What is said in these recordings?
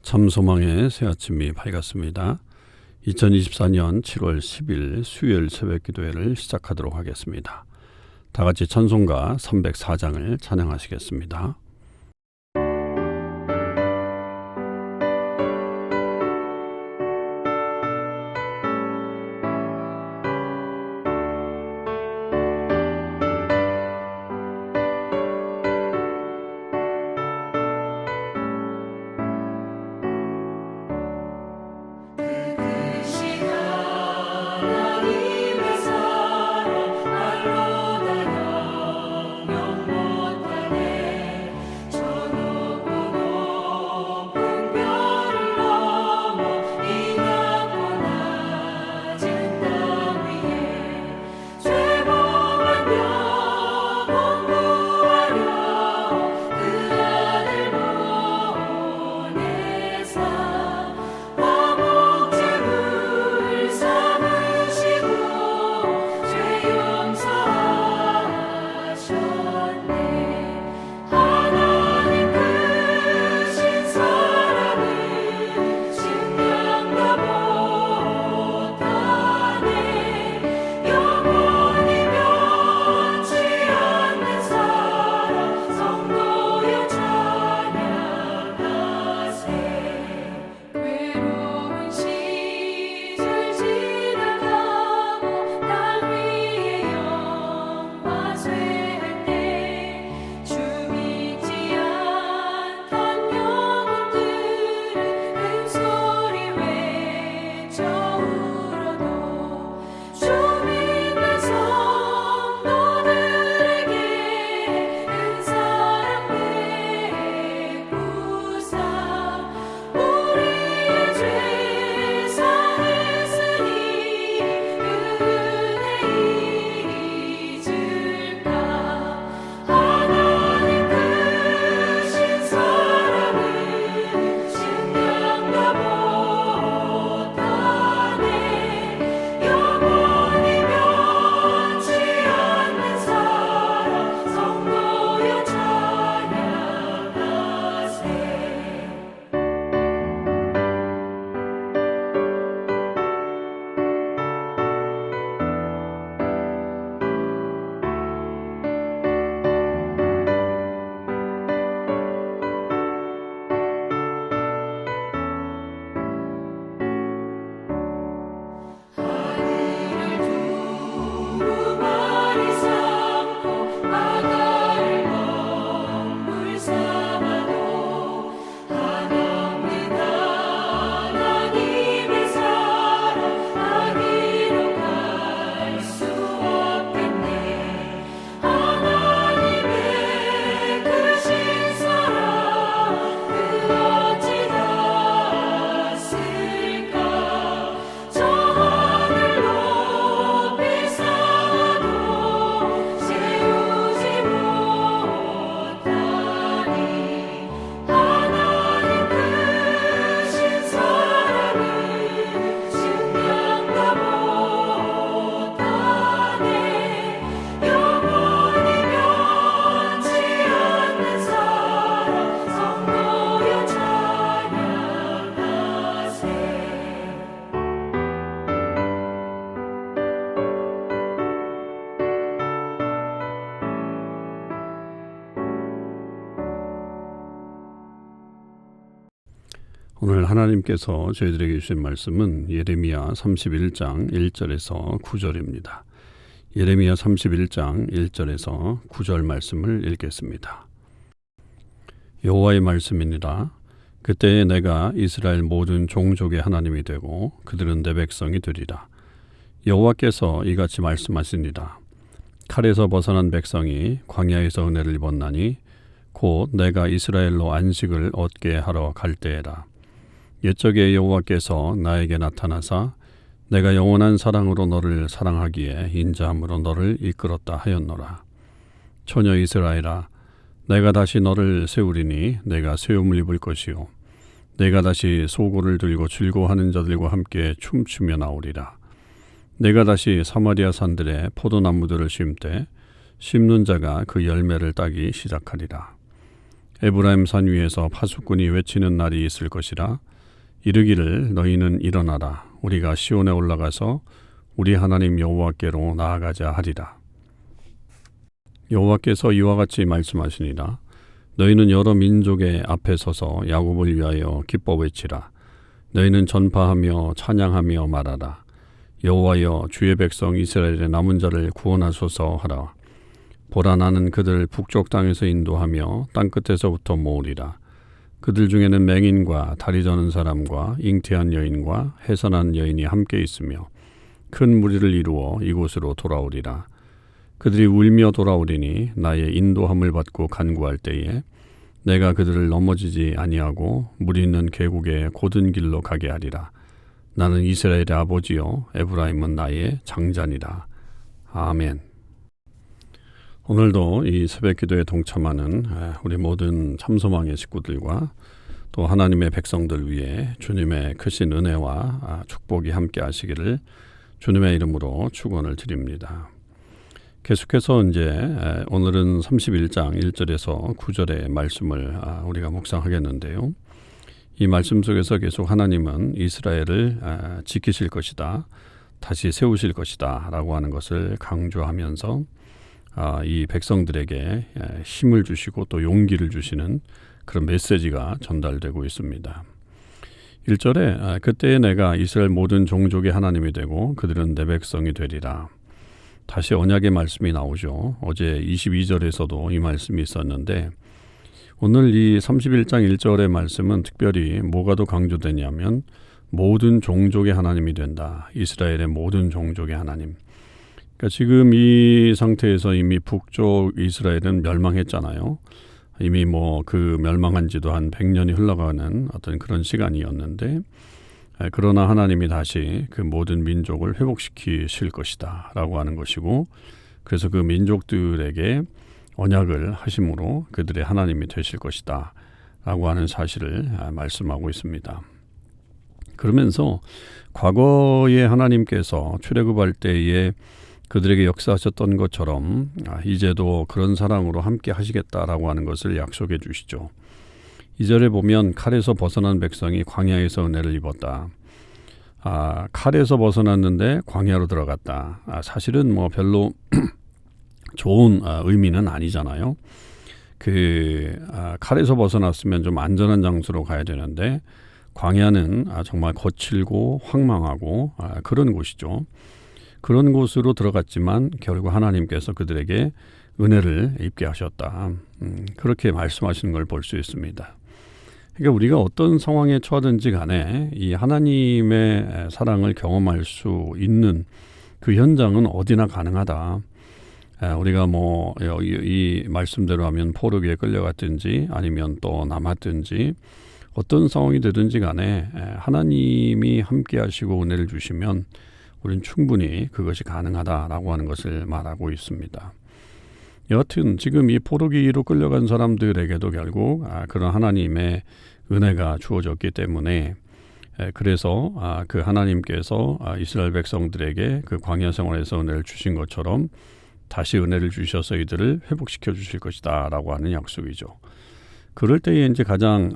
참 소망의 새 아침이 밝았습니다. 2024년 7월 10일 수요일 새벽 기도회를 시작하도록 하겠습니다. 다 같이 찬송가 304장을 찬양하시겠습니다. 오늘 하나님께서 저희들에게 주신 말씀은 예레미야 31장 1절에서 9절입니다. 예레미야 31장 1절에서 9절 말씀을 읽겠습니다. 여호와의 말씀이니라. 그때에 내가 이스라엘 모든 종족의 하나님이 되고 그들은 내 백성이 되리라. 여호와께서 이같이 말씀하시니라. 칼에서 벗어난 백성이 광야에서 은혜를 입었나니 곧 내가 이스라엘로 안식을 얻게 하러 갈 때에라. 옛적에 여호와께서 나에게 나타나사 내가 영원한 사랑으로 너를 사랑하기에 인자함으로 너를 이끌었다 하였노라. 처녀 이스라엘아, 내가 다시 너를 세우리니 내가 세움을 입을 것이요 내가 다시 소고를 들고 즐거워하는 자들과 함께 춤추며 나오리라. 내가 다시 사마리아 산들에 포도나무들을 심되 심는 자가 그 열매를 따기 시작하리라. 에브라임 산 위에서 파수꾼이 외치는 날이 있을 것이라. 이르기를 너희는 일어나라. 우리가 시온에 올라가서 우리 하나님 여호와께로 나아가자 하리라. 여호와께서 이와 같이 말씀하시니라. 너희는 여러 민족의 앞에 서서 야곱을 위하여 기뻐 외치라. 너희는 전파하며 찬양하며 말하라. 여호와여, 주의 백성 이스라엘의 남은 자를 구원하소서 하라. 보라, 나는 그들을 북쪽 땅에서 인도하며 땅끝에서부터 모으리라. 그들 중에는 맹인과 다리 저는 사람과 잉태한 여인과 해산한 여인이 함께 있으며 큰 무리를 이루어 이곳으로 돌아오리라. 그들이 울며 돌아오리니 나의 인도함을 받고 간구할 때에 내가 그들을 넘어지지 아니하고 물 있는 계곡의 곧은 길로 가게 하리라. 나는 이스라엘의 아버지요 에브라임은 나의 장자니라. 아멘. 오늘도 이 새벽 기도에 동참하는 우리 모든 참소망의 식구들과 또 하나님의 백성들 위해 주님의 크신 은혜와 축복이 함께 하시기를 주님의 이름으로 축원을 드립니다. 계속해서 이제 오늘은 31장 1절에서 9절의 말씀을 우리가 묵상하겠는데요. 이 말씀 속에서 계속 하나님은 이스라엘을 지키실 것이다, 다시 세우실 것이다 라고 하는 것을 강조하면서 이 백성들에게 힘을 주시고 또 용기를 주시는 그런 메시지가 전달되고 있습니다. 1절에 그때에 내가 이스라엘 모든 종족의 하나님이 되고 그들은 내 백성이 되리라. 다시 언약의 말씀이 나오죠. 어제 22절에서도 이 말씀이 있었는데 오늘 이 31장 1절의 말씀은 특별히 뭐가 더 강조되냐면 모든 종족의 하나님이 된다. 이스라엘의 모든 종족의 하나님. 그러니까 지금 이 상태에서 이미 북쪽 이스라엘은 멸망했잖아요. 이미 그 멸망한 지도 한 100년이 흘러가는 어떤 그런 시간이었는데 그러나 하나님이 다시 그 모든 민족을 회복시키실 것이다 라고 하는 것이고, 그래서 그 민족들에게 언약을 하심으로 그들의 하나님이 되실 것이다 라고 하는 사실을 말씀하고 있습니다. 그러면서 과거에 하나님께서 출애굽할 때에 그들에게 역사하셨던 것처럼 이제도 그런 사랑으로 함께 하시겠다라고 하는 것을 약속해 주시죠. 2절에 보면 칼에서 벗어난 백성이 광야에서 은혜를 입었다. 칼에서 벗어났는데 광야로 들어갔다. 사실은 별로 좋은 의미는 아니잖아요. 칼에서 벗어났으면 좀 안전한 장소로 가야 되는데 광야는 정말 거칠고 황망하고 그런 곳이죠. 그런 곳으로 들어갔지만 결국 하나님께서 그들에게 은혜를 입게 하셨다. 그렇게 말씀하시는 걸 볼 수 있습니다. 그러니까 우리가 어떤 상황에 처하든지 간에 이 하나님의 사랑을 경험할 수 있는 그 현장은 어디나 가능하다. 우리가 이 말씀대로 하면 포로기에 끌려갔든지 아니면 또 남았든지 어떤 상황이 되든지 간에 하나님이 함께 하시고 은혜를 주시면 우리는 충분히 그것이 가능하다라고 하는 것을 말하고 있습니다. 여하튼 지금 이 포로기로 끌려간 사람들에게도 결국 그런 하나님의 은혜가 주어졌기 때문에 그래서 그 하나님께서 이스라엘 백성들에게 그 광야 생활에서 은혜를 주신 것처럼 다시 은혜를 주셔서 이들을 회복시켜 주실 것이다 라고 하는 약속이죠. 그럴 때에 이제 가장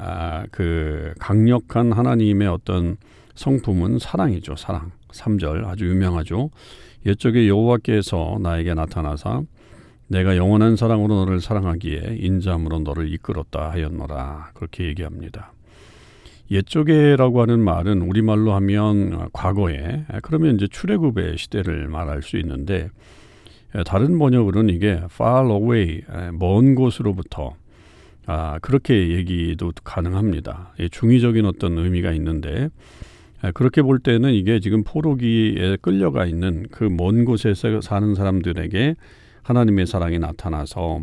그 강력한 하나님의 어떤 성품은 사랑이죠. 사랑. 3절 아주 유명하죠. 옛적에 여호와께서 나에게 나타나사 내가 영원한 사랑으로 너를 사랑하기에 인자함으로 너를 이끌었다 하였노라. 그렇게 얘기합니다. 옛적에라고 하는 말은 우리말로 하면 과거에, 그러면 이제 출애굽의 시대를 말할 수 있는데 다른 번역으로는 이게 far away, 먼 곳으로부터 그렇게 얘기도 가능합니다. 중의적인 어떤 의미가 있는데 그렇게 볼 때는 이게 지금 포로기에 끌려가 있는 그 먼 곳에서 사는 사람들에게 하나님의 사랑이 나타나서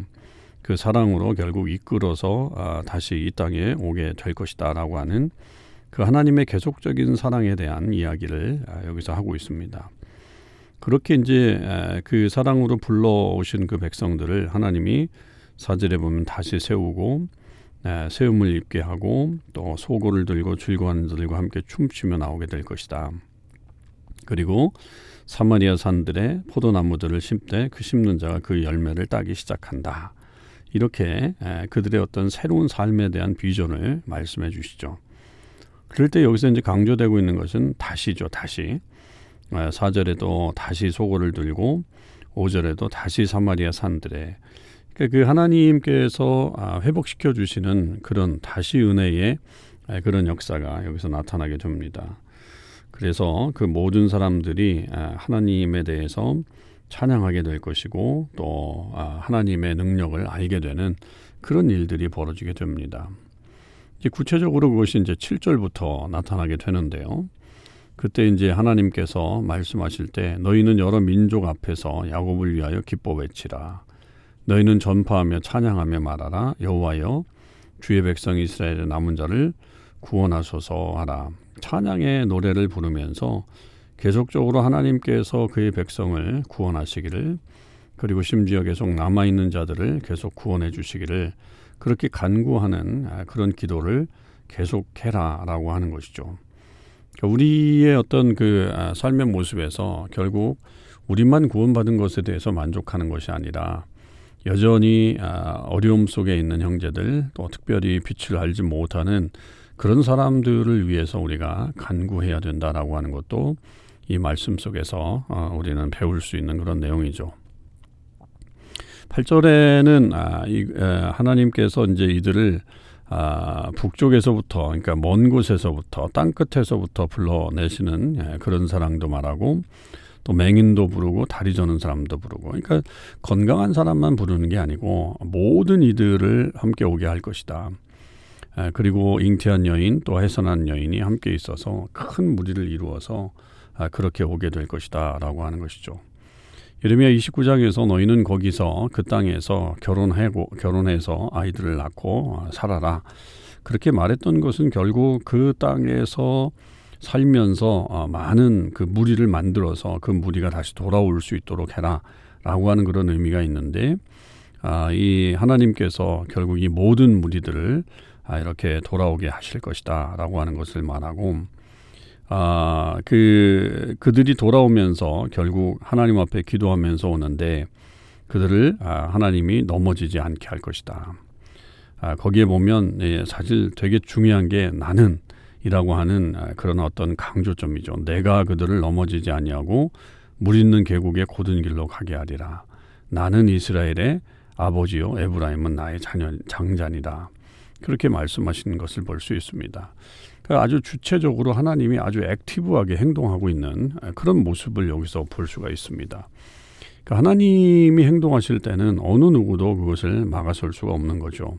그 사랑으로 결국 이끌어서 다시 이 땅에 오게 될 것이다 라고 하는 그 하나님의 계속적인 사랑에 대한 이야기를 여기서 하고 있습니다. 그렇게 이제 그 사랑으로 불러오신 그 백성들을 하나님이 4절에 보면 다시 세우고 세움을 입게 하고 또 소고를 들고 즐거워하는 자들과 함께 춤추며 나오게 될 것이다. 그리고 사마리아 산들의 포도나무들을 심되 그 심는 자가 그 열매를 따기 시작한다. 이렇게 그들의 어떤 새로운 삶에 대한 비전을 말씀해 주시죠. 그럴 때 여기서 이제 강조되고 있는 것은 다시죠. 다시. 4절에도 다시 소고를 들고 5절에도 다시 사마리아 산들에, 그러니까 그 하나님께서 회복시켜 주시는 그런 다시 은혜의 그런 역사가 여기서 나타나게 됩니다. 그래서 그 모든 사람들이 하나님에 대해서 찬양하게 될 것이고 또 하나님의 능력을 알게 되는 그런 일들이 벌어지게 됩니다. 이제 구체적으로 그것이 이제 7절부터 나타나게 되는데요. 그때 이제 하나님께서 말씀하실 때 너희는 여러 민족 앞에서 야곱을 위하여 기뻐 외치라. 너희는 전파하며 찬양하며 말하라. 여호와여 주의 백성 이스라엘의 남은 자를 구원하소서 하라. 찬양의 노래를 부르면서 계속적으로 하나님께서 그의 백성을 구원하시기를, 그리고 심지어 계속 남아있는 자들을 계속 구원해 주시기를 그렇게 간구하는 그런 기도를 계속해라 라고 하는 것이죠. 우리의 어떤 그 삶의 모습에서 결국 우리만 구원받은 것에 대해서 만족하는 것이 아니라 여전히 어려움 속에 있는 형제들, 또 특별히 빛을 알지 못하는 그런 사람들을 위해서 우리가 간구해야 된다라고 하는 것도 이 말씀 속에서 우리는 배울 수 있는 그런 내용이죠. 8절에는 하나님께서 이제 이들을 북쪽에서부터, 그러니까 먼 곳에서부터, 땅 끝에서부터 불러내시는 그런 사랑도 말하고, 또 맹인도 부르고 다리 저는 사람도 부르고, 그러니까 건강한 사람만 부르는 게 아니고 모든 이들을 함께 오게 할 것이다. 그리고 잉태한 여인 또 해산한 여인이 함께 있어서 큰 무리를 이루어서 그렇게 오게 될 것이다 라고 하는 것이죠. 예레미야 29장에서 너희는 거기서 그 땅에서 결혼해서 아이들을 낳고 살아라, 그렇게 말했던 것은 결국 그 땅에서 살면서 많은 그 무리를 만들어서 그 무리가 다시 돌아올 수 있도록 해라 라고 하는 그런 의미가 있는데, 이 하나님께서 결국 이 모든 무리들을 이렇게 돌아오게 하실 것이다 라고 하는 것을 말하고, 그들이 돌아오면서 결국 하나님 앞에 기도하면서 오는데 그들을 하나님이 넘어지지 않게 할 것이다. 거기에 보면 사실 되게 중요한 게 나는 이라고 하는 그런 어떤 강조점이죠. 내가 그들을 넘어지지 아니하고 물 있는 계곡의 고든 길로 가게 하리라. 나는 이스라엘의 아버지요 에브라임은 나의 장자니다. 그렇게 말씀하시는 것을 볼 수 있습니다. 그러니까 아주 주체적으로 하나님이 아주 액티브하게 행동하고 있는 그런 모습을 여기서 볼 수가 있습니다. 그러니까 하나님이 행동하실 때는 어느 누구도 그것을 막아설 수가 없는 거죠.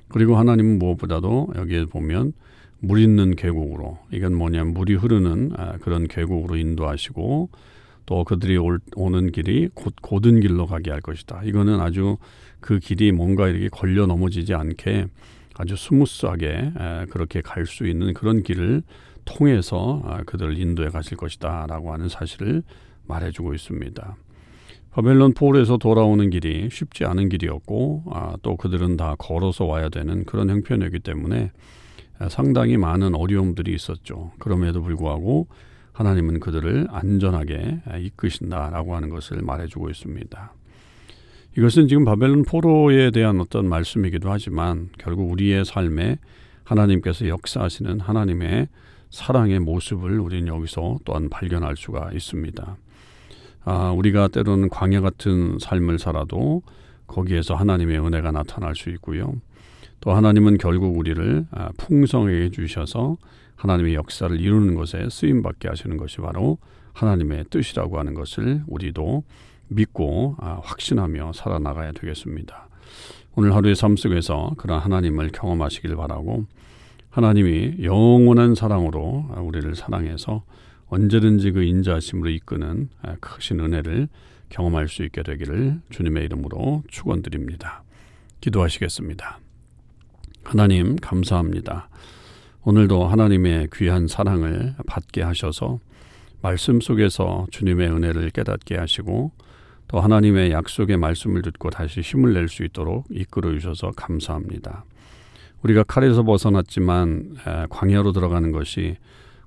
그리고 하나님은 무엇보다도 여기에 보면 물 있는 계곡으로, 이건 뭐냐면 물이 흐르는 그런 계곡으로 인도하시고, 또 그들이 오는 길이 고든 길로 가게 할 것이다. 이거는 아주 그 길이 뭔가 이렇게 걸려 넘어지지 않게 아주 스무스하게 그렇게 갈 수 있는 그런 길을 통해서 그들을 인도해 가실 것이다 라고 하는 사실을 말해주고 있습니다. 바벨론 포로에서 돌아오는 길이 쉽지 않은 길이었고, 또 그들은 다 걸어서 와야 되는 그런 형편이었기 때문에 상당히 많은 어려움들이 있었죠. 그럼에도 불구하고 하나님은 그들을 안전하게 이끄신다라고 하는 것을 말해주고 있습니다. 이것은 지금 바벨론 포로에 대한 어떤 말씀이기도 하지만 결국 우리의 삶에 하나님께서 역사하시는 하나님의 사랑의 모습을 우리는 여기서 또한 발견할 수가 있습니다. 우리가 때로는 광야 같은 삶을 살아도 거기에서 하나님의 은혜가 나타날 수 있고요. 또 하나님은 결국 우리를 풍성하게 해주셔서 하나님의 역사를 이루는 것에 쓰임받게 하시는 것이 바로 하나님의 뜻이라고 하는 것을 우리도 믿고 확신하며 살아나가야 되겠습니다. 오늘 하루의 삶 속에서 그런 하나님을 경험하시길 바라고, 하나님이 영원한 사랑으로 우리를 사랑해서 언제든지 그 인자하심으로 이끄는 크신 은혜를 경험할 수 있게 되기를 주님의 이름으로 축원드립니다. 기도하시겠습니다. 하나님 감사합니다. 오늘도 하나님의 귀한 사랑을 받게 하셔서 말씀 속에서 주님의 은혜를 깨닫게 하시고, 또 하나님의 약속의 말씀을 듣고 다시 힘을 낼 수 있도록 이끌어 주셔서 감사합니다. 우리가 칼에서 벗어났지만 광야로 들어가는 것이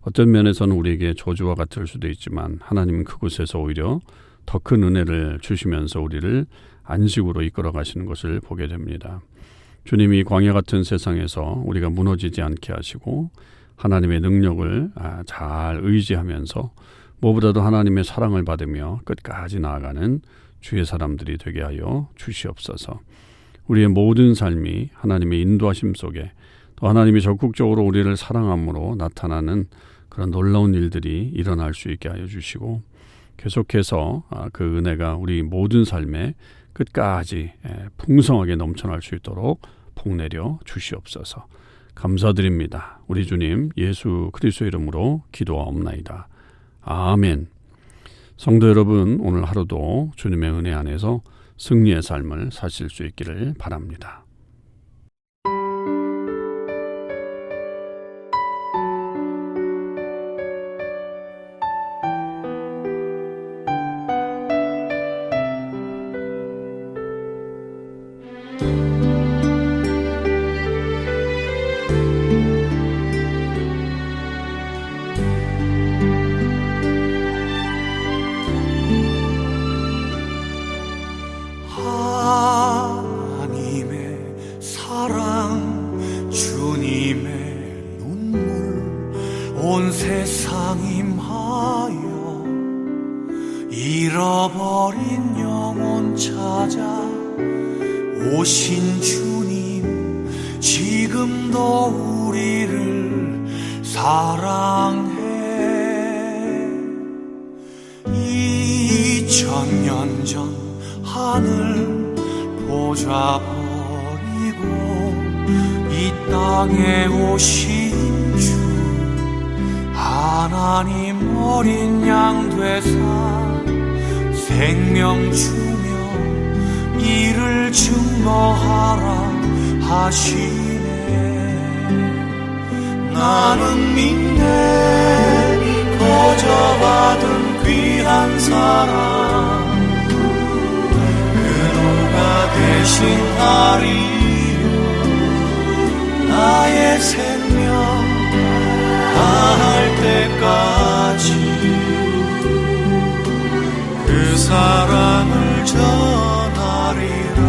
어떤 면에서는 우리에게 저주와 같을 수도 있지만, 하나님은 그곳에서 오히려 더 큰 은혜를 주시면서 우리를 안식으로 이끌어 가시는 것을 보게 됩니다. 주님이 광야 같은 세상에서 우리가 무너지지 않게 하시고 하나님의 능력을 잘 의지하면서 무엇보다도 하나님의 사랑을 받으며 끝까지 나아가는 주의 사람들이 되게 하여 주시옵소서. 우리의 모든 삶이 하나님의 인도하심 속에 또 하나님이 적극적으로 우리를 사랑함으로 나타나는 그런 놀라운 일들이 일어날 수 있게 하여 주시고 계속해서 그 은혜가 우리 모든 삶에 끝까지 풍성하게 넘쳐날 수 있도록 복내려 주시옵소서. 감사드립니다. 우리 주님 예수 그리스도 이름으로 기도하옵나이다. 아멘. 성도 여러분, 오늘 하루도 주님의 은혜 안에서 승리의 삶을 사실 수 있기를 바랍니다. 온 세상 임하여 잃어버린 영혼 찾아 오신 주님, 지금도 우리를 사랑해. 2000년 전 하늘 보좌 버리고 이 땅에 오신 주, 하나님 어린 양 되사 생명 주며 이를 증거하라 하시네. 나는 믿네 거저 받은 귀한 사랑, 그노가 대신하리요 나의 생명 다할 때까지 그 사랑을 전하리라.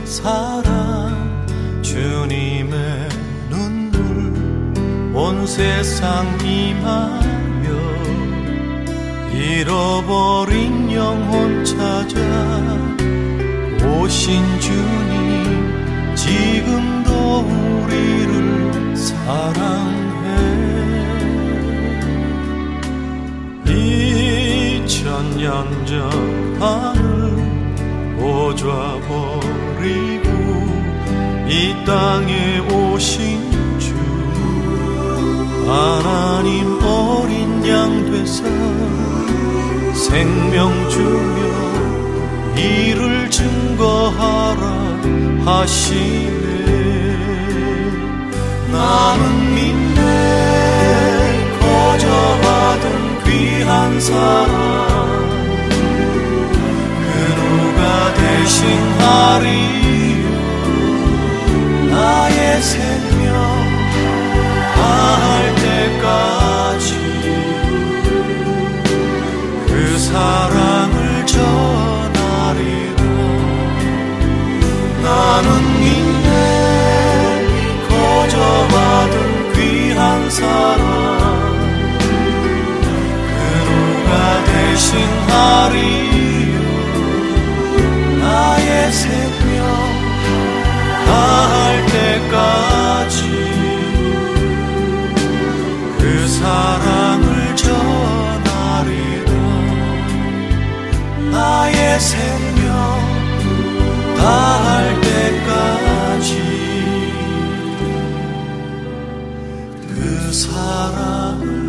사랑 주님의 눈물 온 세상 임하여 잃어버린 영혼 찾아 오신 주님, 지금도 우리를 사랑해. 2000년 전 하늘 보좌 버리고 이 땅에 오신 주, 하나님 어린 양 되사 생명 주며 이를 증거하라 하시네. 나는 믿네 거저 받은 귀한 사랑, 그노가 대신하리요 나의 생명 다할 때까지 그 사랑을 전하리라. 나는 믿네 거저 받은 귀한 사랑, 그노가 대신하리요 나의 생명 다할 때까지 그 사랑을 전하리라. 나의 생명 다할 때까지 그 사랑을